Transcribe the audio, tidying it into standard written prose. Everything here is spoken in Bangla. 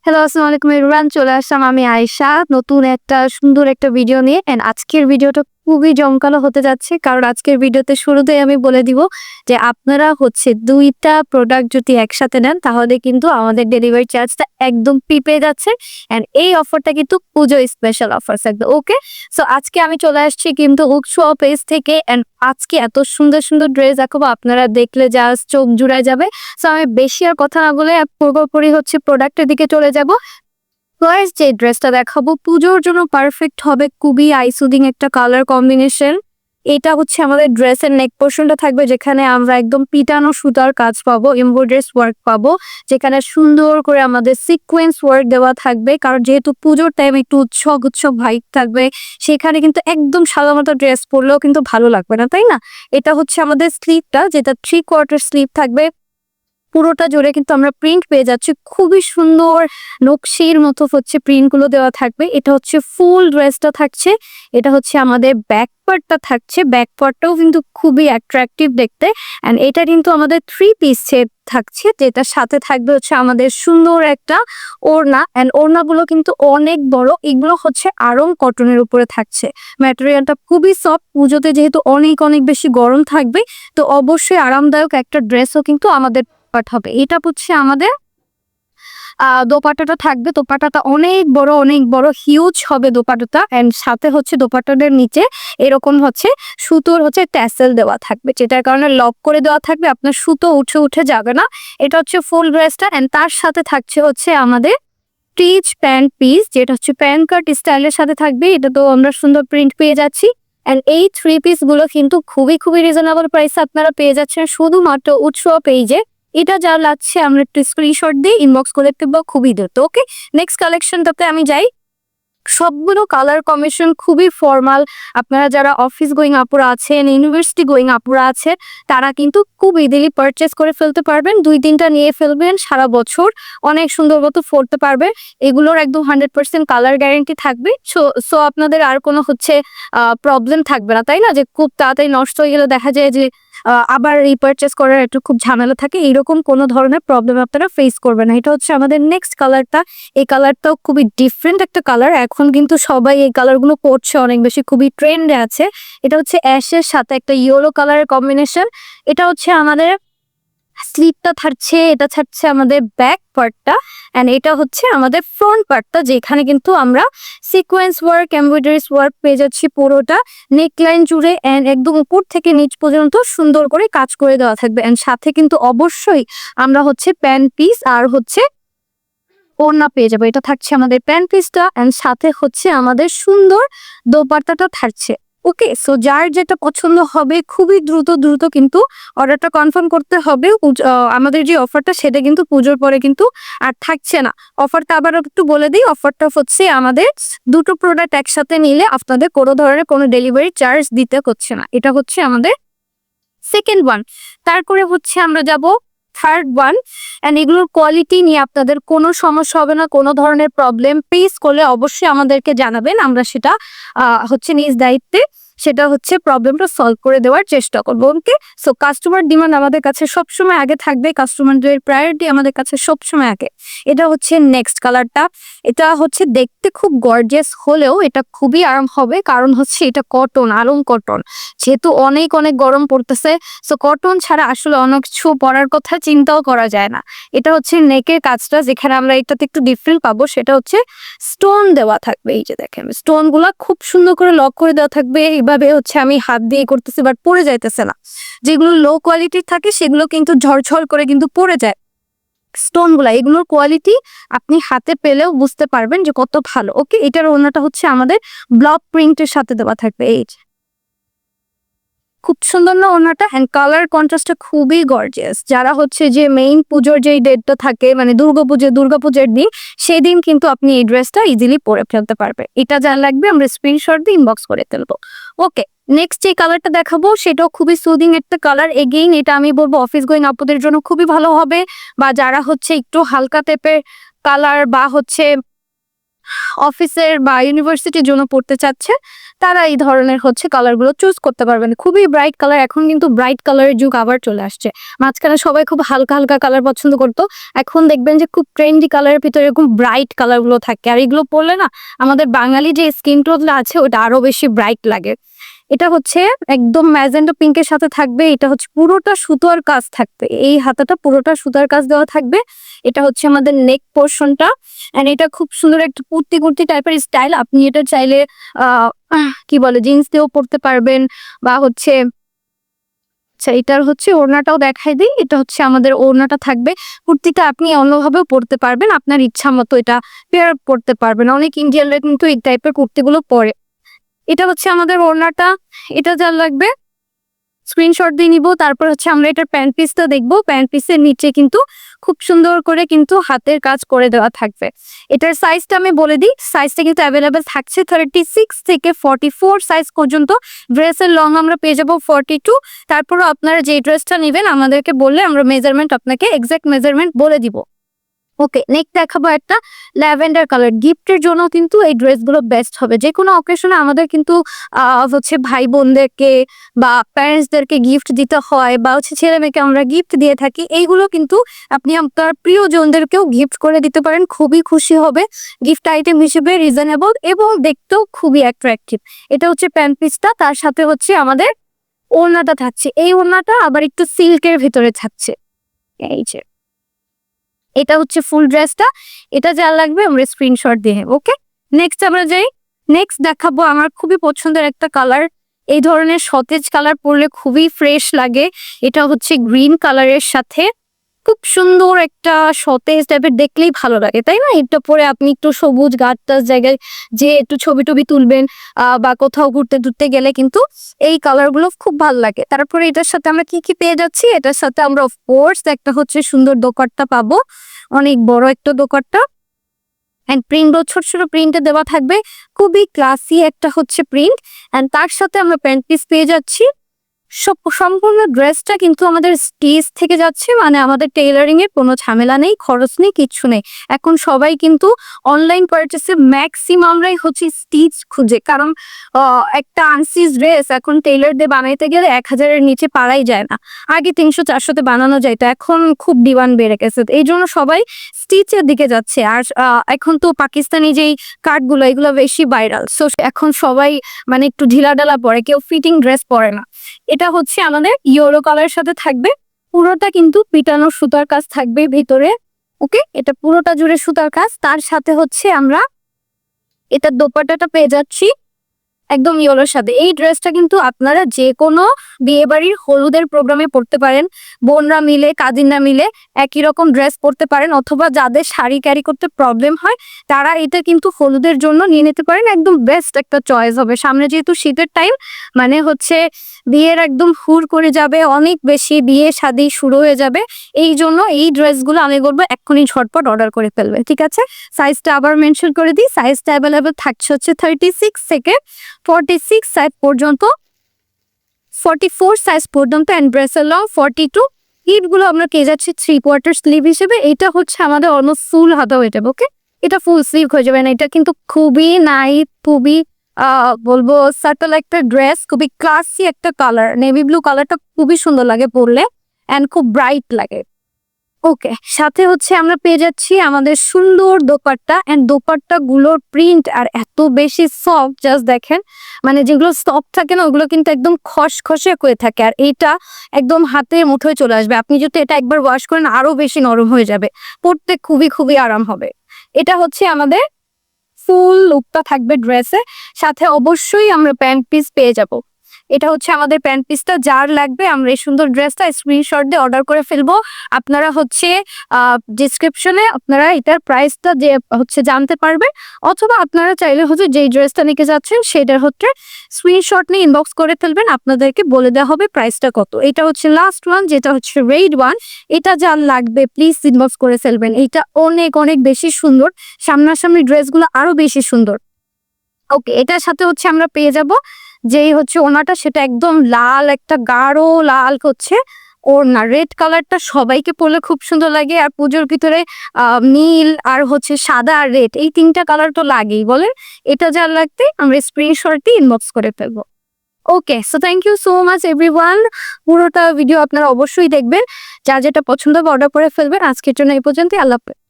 হ্যালো, আসসালামু আলাইকুম এভরিওয়ান। চলে আসলাম আমি আয়েশা নতুন একটা সুন্দর একটা ভিডিও নিয়ে। অ্যান্ড আজকের ভিডিওটা খুবই জমকালো হতে যাচ্ছে। কারণ আজকের ভিডিওতে শুরুতেই আমি বলে দিব যে আপনারা ২ টা প্রোডাক্ট যদি একসাথে নেন তাহলে কিন্তু আমাদের ডেলিভারি চার্জটা একদম ফ্রি পেয়ে যাচ্ছে। অ্যান্ড এই অফারটা কিন্তু পুজো স্পেশাল অফারস একদম ওকে। সো আজকে আমি চলে আসছি কিন্তু উৎসব পেজ থেকে। অ্যান্ড আজকে এত সুন্দর সুন্দর ড্রেস দেখাবো, আপনারা দেখলে জাস্ট চোখ জুড়ায় যাবে। সো আমি বেশি আর কথা না বলে পুরোপুরি প্রোডাক্টের দিকে চলে যাব। ফার্স্ট যে ড্রেসটা দেখাবো পুজোর জন্য পারফেক্ট হবে, খুবই আই সুদিং একটা কালার কম্বিনেশন। এটা হচ্ছে আমাদের ড্রেসের নেক পোর্শনটা থাকবে, যেখানে আমরা একদম পিটানো সুতার কাজ পাবো, এমব্রয়ডারি ওয়ার্ক পাবো, যেখানে সুন্দর করে আমাদের সিকোয়েন্স ওয়ার্ক দেওয়া থাকবে। কারণ যেহেতু পুজোর টাইম একটু উৎসব উৎসব ভাইব থাকবে, সেখানে কিন্তু একদম সাদামাটা ড্রেস পরলেও কিন্তু ভালো লাগবে না, তাই না? এটা হচ্ছে আমাদের স্লিভটা, যেটা 3/4 স্লিভ থাকবে। পুরোটা জুড়ে কিন্তু আমরা প্রিন্ট পেয়ে যাচ্ছি, খুবই সুন্দর নকশির মতো হচ্ছে প্রিন্ট গুলো দেওয়া থাকবে। এটা হচ্ছে ফুল ড্রেসটা থাকছে। এটা হচ্ছে আমাদের ব্যাক পার্টটা থাকছে, ব্যাক পার্টটাও কিন্তু খুবই অ্যাট্রাকটিভ দেখতে। অ্যান্ড এটা কিন্তু আমাদের 3 পিস সেট থাকছে, যেটার সাথে থাকবে হচ্ছে আমাদের সুন্দর একটা ওড়না। অ্যান্ড ওড়নাগুলো কিন্তু অনেক বড়, এগুলো হচ্ছে আড়ং কটনের উপরে থাকছে। ম্যাটেরিয়ালটা খুবই সফট, পুজোতে যেহেতু অনেক অনেক বেশি গরম থাকবে, তো অবশ্যই আরামদায়ক একটা ড্রেসও কিন্তু আমাদের হবে। এটা হচ্ছে আমাদের দোপাট্টাটা থাকবে। দোপাট্টাটা অনেক বড় হিউজ হবে দোপাট্টাটা। এন্ড সাথে হচ্ছে দোপাট্টাটার নিচে এরকম হচ্ছে সুতোর হচ্ছে ট্যাসেল দেওয়া থাকবে, যেটার কারণে লক করে দেওয়া থাকবে, আপনার সুতো উঠে উঠে যাবে না। এটা হচ্ছে ফুল ড্রেসটা। এন্ড তার সাথে থাকছে হচ্ছে আমাদের স্টিচ প্যান্ট পিস, যেটা হচ্ছে প্যান্ট কাট স্টাইলের সাথে থাকবে। এটা তো আমরা সুন্দর প্রিন্ট পেয়ে যাচ্ছি। এন্ড এই 3 পিস গুলো কিন্তু খুবই রিজনেবল প্রাইসে আপনারা পেয়ে যাচ্ছেন শুধুমাত্র উৎসব পেজে। এটা যা লাগছে আমরা একটু স্ক্রিনশট দিয়ে ইনবক্স করে দেবো, খুবই দ্রুত ওকে। নেক্সট কালেকশনটাতে আমি যাই। সবগুলো কালার কম্বিনেশন খুবই ফর্মাল। আপনারা যারা অফিস গোয়িং আপুরা আছেন, ইউনিভার্সিটি গোয়িং আপুরা আছে, তারা কিন্তু খুব ইজিলি পারচেস করে ফেলতে পারবেন। 2-3টা নিয়ে ফেলবেন, সারা বছর অনেক সুন্দর মতো পরতে পারবে। এগুলোর একদম 100% কালার গ্যারেন্টি থাকবে। সো আপনাদের আর কোনো হচ্ছে প্রবলেম থাকবে না, তাই না? যে খুব তাড়াতাড়ি নষ্ট হয়ে গেলে দেখা যায় যে আবার রিপারচেস করার একটু খুব ঝামেলা থাকে, এইরকম কোনো ধরনের প্রবলেম আপনারা ফেস করবেন না। এটা হচ্ছে আমাদের নেক্সট কালারটা। এই কালারটাও খুবই ডিফারেন্ট একটা কালার, এখন কিন্তু সবাই এই কালারগুলো পরছে অনেক বেশি, খুবই ট্রেন্ডে আছে। এটা হচ্ছে অ্যাশের সাথে একটা ইয়েলো কালারের কম্বিনেশন। এটা হচ্ছে আমাদের স্লিপটা থাকছে, এটা থাকছে আমাদের ব্যাক পার্টটা। অ্যান্ড এটা হচ্ছে আমাদের ফ্রন্ট পার্টটা, যেখানে কিন্তু আমরা সিকোয়েন্স ওয়ার্ক, এমব্রয়ডারি ওয়ার্ক পেয়ে যাচ্ছি পুরোটা নেকলাইন জুড়ে। অ্যান্ড একদম উপর থেকে নিচ পর্যন্ত সুন্দর করে কাজ করে দেওয়া থাকবে। অ্যান্ড সাথে কিন্তু অবশ্যই আমরা হচ্ছে প্যান্ট পিস আর হচ্ছে ওড়না পেয়ে যাবো। এটা থাকছে আমাদের প্যান্ট পিসটা। অ্যান্ড সাথে হচ্ছে আমাদের সুন্দর দোপাট্টাটা থাকছে ওকে। সো যার যেটা পছন্দ হবে খুবই দ্রুত কিন্তু অর্ডারটা কনফার্ম করতে হবে। আমাদের যে অফারটা সেটা কিন্তু পুজোর পরে কিন্তু আর থাকছে না। অফারটা আবার একটু বলে দিই, অফারটা হচ্ছে আমাদের 2টো প্রোডাক্ট একসাথে নিলে আপনাদের কোনো ধরনের কোনো ডেলিভারি চার্জ দিতে হচ্ছে না। এটা হচ্ছে আমাদের সেকেন্ড ওয়ান। তারপরে হচ্ছে আমরা যাব থার্ড ওয়ান। অ্যান্ড এগুলোর কোয়ালিটি নিয়ে আপনাদের কোনো সমস্যা হবে না, কোনো ধরনের প্রবলেম ফেস করলে অবশ্যই আমাদেরকে জানাবেন, আমরা সেটা হচ্ছে নিজ দায়িত্বে সেটা হচ্ছে প্রবলেমটা সলভ করে দেওয়ার চেষ্টা করবো ওকে। সো কাস্টমার ডিমান্ড আমাদের কাছে সবসময় আগে থাকবে, কাস্টমারদের প্রায়োরিটি আমাদের কাছে সবসময় আগে। এটা হচ্ছে নেক্সট কালারটা। এটা হচ্ছে দেখতে খুব গর্জিয়াস হলেও এটা খুবই আরাম হবে, কারণ হচ্ছে এটা কটন, আরং কটন। যেহেতু অনেক গরম পড়তেছে, সো কটন ছাড়া আসলে অনেক কিছু পরার কথা চিন্তাও করা যায় না। এটা হচ্ছে নেকের কাজটা, যেখানে আমরা এটাতে একটু ডিফারেন্ট পাবো, সেটা হচ্ছে স্টোন দেওয়া থাকবে। এই যে দেখেন স্টোন গুলা খুব সুন্দর করে লক করে দেওয়া থাকবে। এইভাবে হচ্ছে আমি হাত দিয়ে করতেছি বাট পড়ে যাইতেছে না। যেগুলো লো কোয়ালিটির থাকে সেগুলো কিন্তু ঝরঝর করে কিন্তু পড়ে যায়। স্টোন গুলা এগুলোর কোয়ালিটি আপনি হাতে পেলেও বুঝতে পারবেন যে কত ভালো ওকে। এটার ওড়নাটা হচ্ছে আমাদের ব্লক প্রিন্টের সাথে দেওয়া থাকবে। এই যে খুব সুন্দর না ওড়নাটা? অ্যান্ড কালার কন্ট্রাস্টটা খুবই গর্জিয়াস। যারা হচ্ছে যে মেইন পুজোর যেই ডেটটা থাকে, মানে দুর্গাপূজার দিন, সেই দিন কিন্তু আপনি এই ড্রেসটা ইজিলি পরে ফেলতে পারবে। এটা যা লাগবে আমরা স্ক্রিনশট দিয়ে ইনবক্স করে ফেলবো ওকে। নেক্সট যে কালারটা দেখাবো সেটাও খুবই সুদিং একটা কালার। এগেইন এটা আমি বলবো অফিস গোয়িং আপুদের জন্য খুবই ভালো হবে, বা যারা হচ্ছে একটু হালকা টাইপের কালার বা হচ্ছে অফিসের বা ইউনিভার্সিটির জন্য পড়তে চাচ্ছে তারা এই ধরনের হচ্ছে কালারগুলো চুজ করতে পারবেন। খুবই ব্রাইট কালার, এখন কিন্তু ব্রাইট কালারের যুগ আবার চলে আসছে। মাঝখানে সবাই খুব হালকা হালকা কালার পছন্দ করতো, এখন দেখবেন যে খুব ট্রেন্ডি কালারের ভিতরে এরকম ব্রাইট কালারগুলো থাকে। আর এগুলো পরলে না আমাদের বাঙালি যে স্কিন টোনটা আছে ওটা আরো বেশি ব্রাইট লাগে। এটা হচ্ছে একদম ম্যাজেন্টা পিঙ্কের সাথে থাকবে। এটা হচ্ছে পুরোটা সুতোর কাজ থাকবে, এই হাতাটা পুরোটা সুতার কাজ দেওয়া থাকবে। এটা হচ্ছে আমাদের নেক পোর্শনটা, এন্ড এটা খুব সুন্দর একটা কুর্তি কুর্তি টাইপের স্টাইল। আপনি এটা চাইলে কি বলে জিন্স দিয়েও পরতে পারবেন, বা হচ্ছে আচ্ছা এটার হচ্ছে ওড়নাটাও দেখাই দিই। এটা হচ্ছে আমাদের ওড়নাটা থাকবে, কুর্তিটা আপনি অন্যভাবেও পরতে পারবেন, আপনার ইচ্ছা মতো এটা পেয়ার করতে পারবেন। অনেক ইন্ডিয়ানরা কিন্তু এই টাইপের কুর্তিগুলো পরে। এটা হচ্ছে আমাদের ওড়নাটা, এটা যা লাগবে স্ক্রিনশট দিয়ে নিব। তারপর হচ্ছে আমরা এটার প্যান্ট পিসটা দেখবো। প্যান্ট পিসের নিচে কিন্তু খুব সুন্দর করে কিন্তু হাতের কাজ করে দেওয়া থাকবে। এটার সাইজটা আমি বলে দিই, সাইজটা কিন্তু অ্যাভেলেবেল থাকছে 36 থেকে 44 সাইজ পর্যন্ত। ড্রেসের লং আমরা পেয়ে যাবো 42। তারপরও আপনারা যে ড্রেসটা নেবেন আমাদেরকে বললে আমরা মেজারমেন্ট আপনাকে এক্সাক্ট মেজারমেন্ট বলে দিব। ওকে, নেক্সট দেখাবো একটা ল্যাভেন্ডার কালার। গিফটের জন্য কিন্তু এই ড্রেসগুলো বেস্ট হবে। যে কোনো অকেশনে আমাদের কিন্তু হচ্ছে ভাই বোনদেরকে বা প্যারেন্টসদেরকে গিফট দিতে হয়, বা হচ্ছে ছেলে মেয়েকে আমরা গিফট দিয়ে থাকি। এইগুলো কিন্তু আপনি আপনার প্রিয়জনদেরকেও গিফট করে দিতে পারেন, খুবই খুশি হবে। গিফট আইটেম হিসেবে রিজনেবল এবং দেখতেও খুবই অ্যাট্রাকটিভ। এটা হচ্ছে প্যান্ট পিসটা, তার সাথে হচ্ছে আমাদের ওড়নাটা থাকছে। এই ওড়নাটা আবার একটু সিল্কের ভিতরে থাকছে। এই যে এটা হচ্ছে ফুল ড্রেসটা। এটা যা লাগবে আমরা স্ক্রিনশট দিয়ে নেব। ওকে, নেক্সট আমরা যাই। নেক্সট দেখাবো আমার খুবই পছন্দের একটা কালার। এই ধরনের সতেজ কালার পরলে খুবই ফ্রেশ লাগে। এটা হচ্ছে গ্রিন কালারের সাথে খুব সুন্দর একটা সতেজ টাইপের, দেখলেই ভালো লাগে তাই না? এটা পরে আপনি একটু সবুজ গাছ টাছ জায়গায় যে একটু ছবি টবি তুলবেন বা কোথাও ঘুরতে ঘুরতে গেলে কিন্তু এই কালার গুলো খুব ভালো লাগে। তারপরে এটার সাথে আমরা কি কি পেয়ে যাচ্ছি, এটার সাথে আমরা অফকোর্স একটা হচ্ছে সুন্দর দোপাট্টা পাবো, অনেক বড় একটা দোপাট্টা। অ্যান্ড প্রিন্টও ছোট ছোট প্রিন্টে দেওয়া থাকবে, খুবই ক্লাসি একটা হচ্ছে প্রিন্ট। অ্যান্ড তার সাথে আমরা প্যান্ট পিস পেয়ে যাচ্ছি। সম্পূর্ণ ড্রেসটা কিন্তু আমাদের স্টিচ থেকে যাচ্ছে, মানে আমাদের টেইলারিং এর কোনো ঝামেলা নেই, খরচ নেই, কিচ্ছু নেই। এখন সবাই কিন্তু অনলাইন পারচেসে ম্যাক্সিমামরাই হচ্ছে স্টিচ খুঁজে, কারণ একটা আনস্টিচ ড্রেস এখন টেইলার দিয়ে বানাইতে গেলে 1000-এর নিচে পারাই যায় না। আগে 300-400-তে বানানো যাইতো, এখন খুব ডিমান্ড বেড়ে গেছে। এই জন্য সবাই স্টিচের দিকে যাচ্ছে। আর এখন তো পাকিস্তানি যেই কাটগুলো এগুলো বেশি ভাইরাল, সো এখন সবাই মানে একটু ঢিলাঢালা পরে, কেউ ফিটিং ড্রেস পরে না। এটা হচ্ছে আমাদের ইয়েলো কালারের সাথে থাকবে, পুরোটা কিন্তু পিটানো সুতার কাজ থাকবে ভিতরে। ওকে, এটা পুরোটা জুড়ে সুতার কাজ। তার সাথে হচ্ছে আমরা এটার দোপাট্টাটা পেয়ে যাচ্ছি একদম ইয়েলোর সাথে। এই ড্রেসটা কিন্তু আপনারা যে কোনো বিয়ে বাড়ির হলুদের প্রোগ্রামে পড়তে পারেন, বোনরা মিলে কাজিনরা মিলে একই রকম ড্রেস পরতে পারেন, অথবা যাদের শাড়ি ক্যারি করতে প্রবলেম হয় তারা এটা কিন্তু হলুদের জন্য নিয়ে নিতে পারেন। একদম বেস্ট একটা চয়েস হবে। সামনে যেহেতু শীতের টাইম, মানে হচ্ছে বিয়ের একদম হুর করে যাবে, অনেক বেশি বিয়ে শাদী শুরু হয়ে যাবে। এই জন্য এই ড্রেসগুলো আমি বলবো এক্ষুনি ঝটপট অর্ডার করে ফেলবে, ঠিক আছে? সাইজটা আবার মেনশন করে দিই, সাইজটা অ্যাভেলেবেল থাকছে হচ্ছে 36 থেকে 46 সাইজ পর্যন্ত, 44 সাইজ পর্যন্ত, অ্যান্ড ড্রেসের লং 42। ইটগুলো আমরা পেয়ে যাচ্ছি 3/4 স্লিভ হিসেবে। এটা হচ্ছে আমাদের অলমোস্ট ফুল হাতা হয়ে যাবে। ওকে, এটা ফুল স্লিভ হয়ে যাবে না। এটা কিন্তু খুবই নাইস, খুবই বলবো সাটল একটা ড্রেস, খুবই ক্লাসি একটা কালার। নেভি ব্লু কালারটা খুবই সুন্দর লাগে পরলে, অ্যান্ড খুব ব্রাইট লাগে। ওকে, সাথে হচ্ছে আমরা পেয়ে যাচ্ছি আমাদের সুন্দর দোপাট্টা। এন্ড দোপাট্টা গুলোর প্রিন্ট আর এত বেশি সফট, জাস্ট দেখেন, মানে যেগুলো সফট থাকে না ওগুলো কিন্তু একদম খসখসে হয়ে থাকে, আর এটা একদম হাতের মুঠোয় চলে আসবে। আপনি যদি এটা একবার ওয়াশ করেন আরো বেশি নরম হয়ে যাবে, পরতে খুবই খুবই আরাম হবে। এটা হচ্ছে আমাদের ফুল লুকটা থাকবে ড্রেসে, সাথে অবশ্যই আমরা প্যান্ট পিস পেয়ে যাব। এটা হচ্ছে আমাদের প্যান্ট পিসটা। যার লাগবে আমরা এই সুন্দর ড্রেসটা স্ক্রিনশট দিয়ে অর্ডার করে ফেলবো। আপনারা হচ্ছে ডিসক্রিপশনে আপনারা এটার প্রাইসটা যে হচ্ছে জানতে পারবেন, অথবা আপনারা চাইলে হচ্ছে যেই ড্রেসটা নিতে যাচ্ছেন সেটার হচ্ছে স্ক্রিনশট নিয়ে ইনবক্স করে ফেলবেন, আপনাদেরকে বলে দেওয়া হবে প্রাইসটা কত। এটা হচ্ছে লাস্ট ওয়ান, যেটা হচ্ছে রেড ওয়ান। এটা যার লাগবে প্লিজ ইনবক্স করে ফেলবেন। এটা অনেক অনেক বেশি সুন্দর, সামনাসামনি ড্রেসগুলো আরো বেশি সুন্দর। ওকে, এটার সাথে হচ্ছে আমরা পেয়ে যাব যেই হচ্ছে ওনাটা, সেটা একদম লাল, একটা গাঢ় লাল হচ্ছে ওড়না, রেড কালারটা সবাইকে পরলে খুব সুন্দর লাগে। আর পুজোর ভিতরে নীল আর হচ্ছে সাদা আর রেড, এই 3টা কালার তো লাগেই বলেন। এটা যার লাগবে আমরা স্ক্রিনশট দিয়ে ইনবক্স করে ফেলবো। Okay, so thank you so much everyone. পুরোটা ভিডিও আপনারা অবশ্যই দেখবেন, যা যেটা পছন্দ হবে অর্ডার করে ফেলবেন। আজকের জন্য এই পর্যন্তই, আল্লাহ হাফেজ।